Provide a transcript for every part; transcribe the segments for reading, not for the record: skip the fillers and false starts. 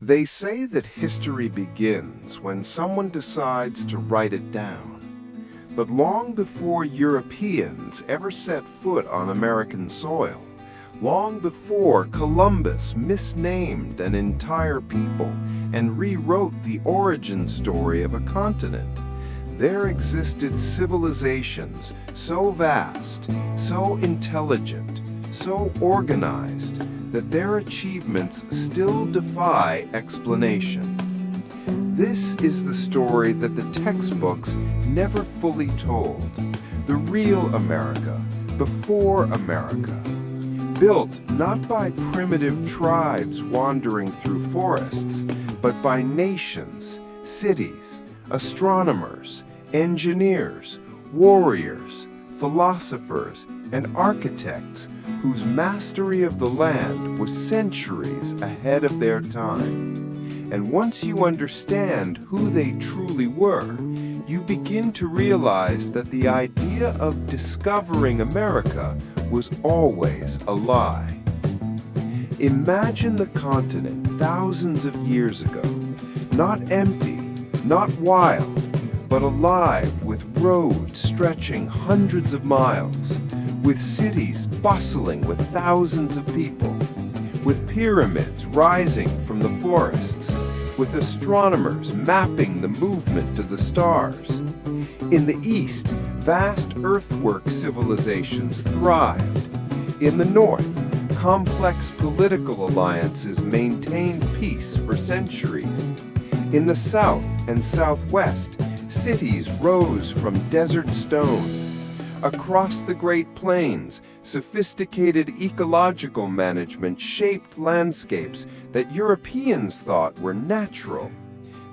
They say that history begins when someone decides to write it down. But long before Europeans ever set foot on American soil, long before Columbus misnamed an entire people and rewrote the origin story of a continent, there existed civilizations so vast, so intelligent, so organized, that their achievements still defy explanation. This is the story that the textbooks never fully told. The real America, before America. Built not by primitive tribes wandering through forests, but by nations, cities, astronomers, engineers, warriors, philosophers, and architects whose mastery of the land was centuries ahead of their time. And once you understand who they truly were, you begin to realize that the idea of discovering America was always a lie. Imagine the continent thousands of years ago, not empty, not wild, but alive with roads stretching hundreds of miles, with cities bustling with thousands of people, with pyramids rising from the forests, with astronomers mapping the movement of the stars. In the east, vast earthwork civilizations thrived. In the north, complex political alliances maintained peace for centuries. In the south and southwest, cities rose from desert stone. Across the Great Plains, sophisticated ecological management shaped landscapes that Europeans thought were natural.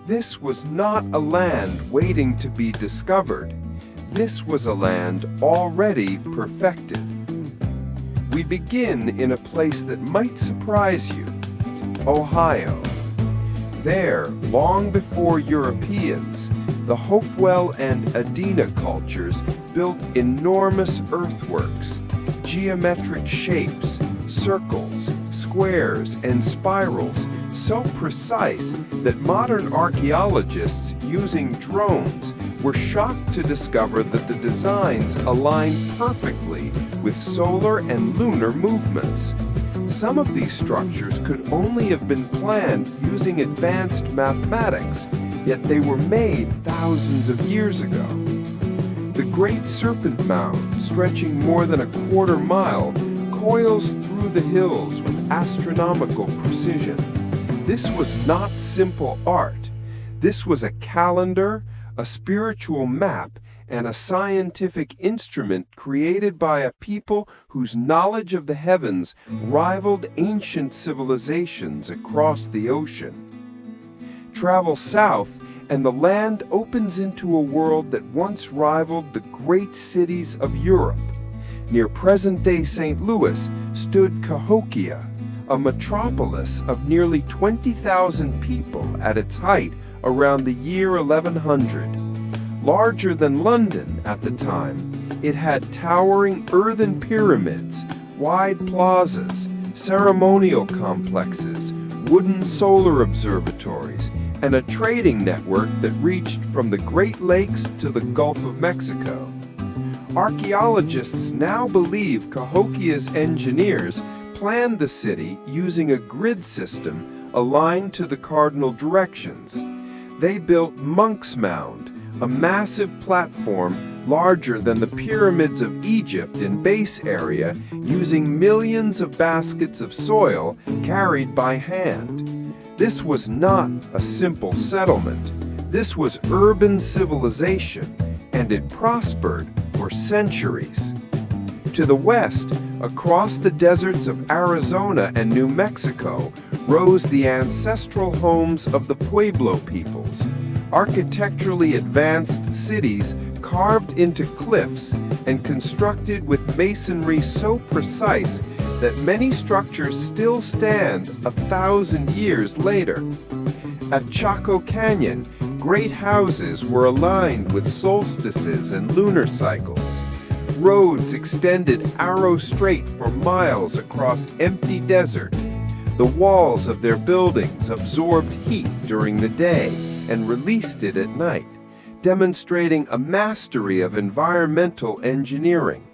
This was not a land waiting to be discovered. This was a land already perfected. We begin in a place that might surprise you, Ohio. There, long before Europeans, the Hopewell and Adena cultures built enormous earthworks, geometric shapes, circles, squares, and spirals so precise that modern archaeologists using drones were shocked to discover that the designs aligned perfectly with solar and lunar movements. Some of these structures could only have been planned using advanced mathematics, yet they were made thousands of years ago. The Great Serpent Mound, stretching more than a quarter mile, coils through the hills with astronomical precision. This was not simple art. This was a calendar, a spiritual map, and a scientific instrument created by a people whose knowledge of the heavens rivaled ancient civilizations across the ocean. Travel south, and the land opens into a world that once rivaled the great cities of Europe. Near present-day St. Louis stood Cahokia, a metropolis of nearly 20,000 people at its height around the year 1100. Larger than London at the time, it had towering earthen pyramids, wide plazas, ceremonial complexes, wooden solar observatories, and a trading network that reached from the Great Lakes to the Gulf of Mexico. Archaeologists now believe Cahokia's engineers planned the city using a grid system aligned to the cardinal directions. They built Monk's Mound, a massive platform larger than the pyramids of Egypt in base area, using millions of baskets of soil carried by hand. This was not a simple settlement. This was urban civilization, and it prospered for centuries. To the west, across the deserts of Arizona and New Mexico, rose the ancestral homes of the Pueblo peoples, architecturally advanced cities carved into cliffs and constructed with masonry so precise that many structures still stand 1,000 years later. At Chaco Canyon, great houses were aligned with solstices and lunar cycles. Roads extended arrow straight for miles across empty desert. The walls of their buildings absorbed heat during the day and released it at night, demonstrating a mastery of environmental engineering.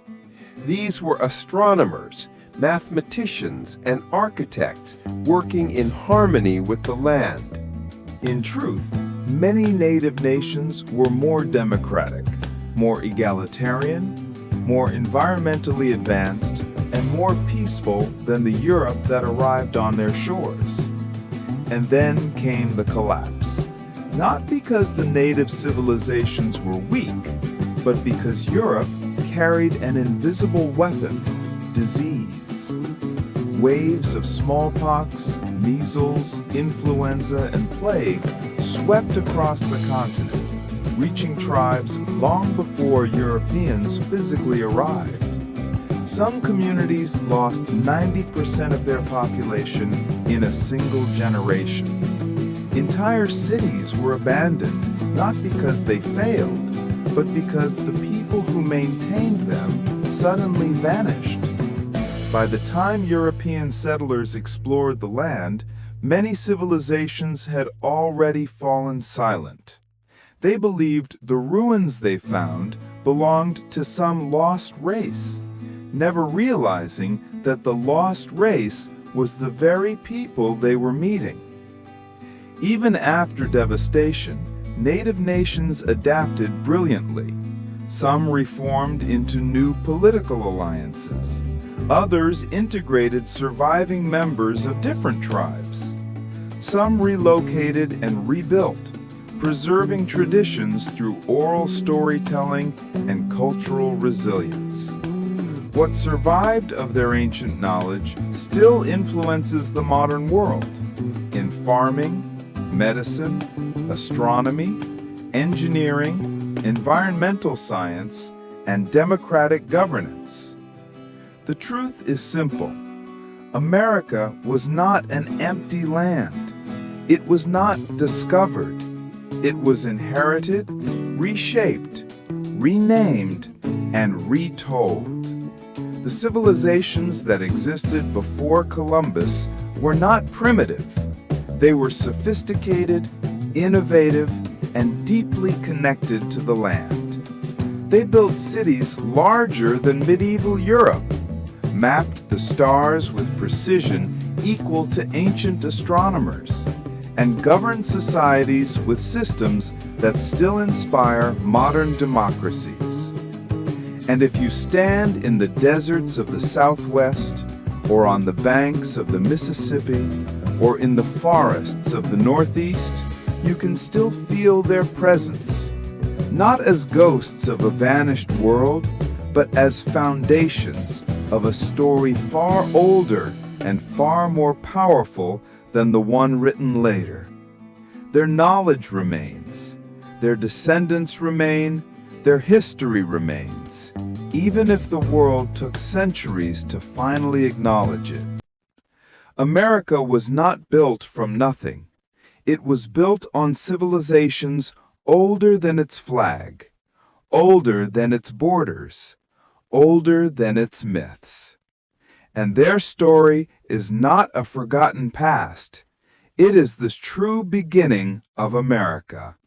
These were astronomers, mathematicians, and architects working in harmony with the land. In truth, many native nations were more democratic, more egalitarian, more environmentally advanced, and more peaceful than the Europe that arrived on their shores. And then came the collapse. Not because the native civilizations were weak, but because Europe carried an invisible weapon, disease. Waves of smallpox, measles, influenza, and plague swept across the continent, reaching tribes long before Europeans physically arrived. Some communities lost 90% of their population in a single generation. Entire cities were abandoned, not because they failed, but because the people who maintained them suddenly vanished. By the time European settlers explored the land, many civilizations had already fallen silent. They believed the ruins they found belonged to some lost race, never realizing that the lost race was the very people they were meeting. Even after devastation, native nations adapted brilliantly. Some reformed into new political alliances. Others integrated surviving members of different tribes. Some relocated and rebuilt, preserving traditions through oral storytelling and cultural resilience. What survived of their ancient knowledge still influences the modern world in farming, medicine, astronomy, engineering, environmental science, and democratic governance. The truth is simple. America was not an empty land. It was not discovered. It was inherited, reshaped, renamed, and retold. The civilizations that existed before Columbus were not primitive. They were sophisticated, innovative, and deeply connected to the land. They built cities larger than medieval Europe, mapped the stars with precision equal to ancient astronomers, and governed societies with systems that still inspire modern democracies. And if you stand in the deserts of the Southwest, or on the banks of the Mississippi, or in the forests of the Northeast, you can still feel their presence, not as ghosts of a vanished world, but as foundations of a story far older and far more powerful than the one written later. Their knowledge remains, their descendants remain, their history remains, even if the world took centuries to finally acknowledge it. America was not built from nothing. It was built on civilizations older than its flag, older than its borders, older than its myths. And their story is not a forgotten past. It is the true beginning of America.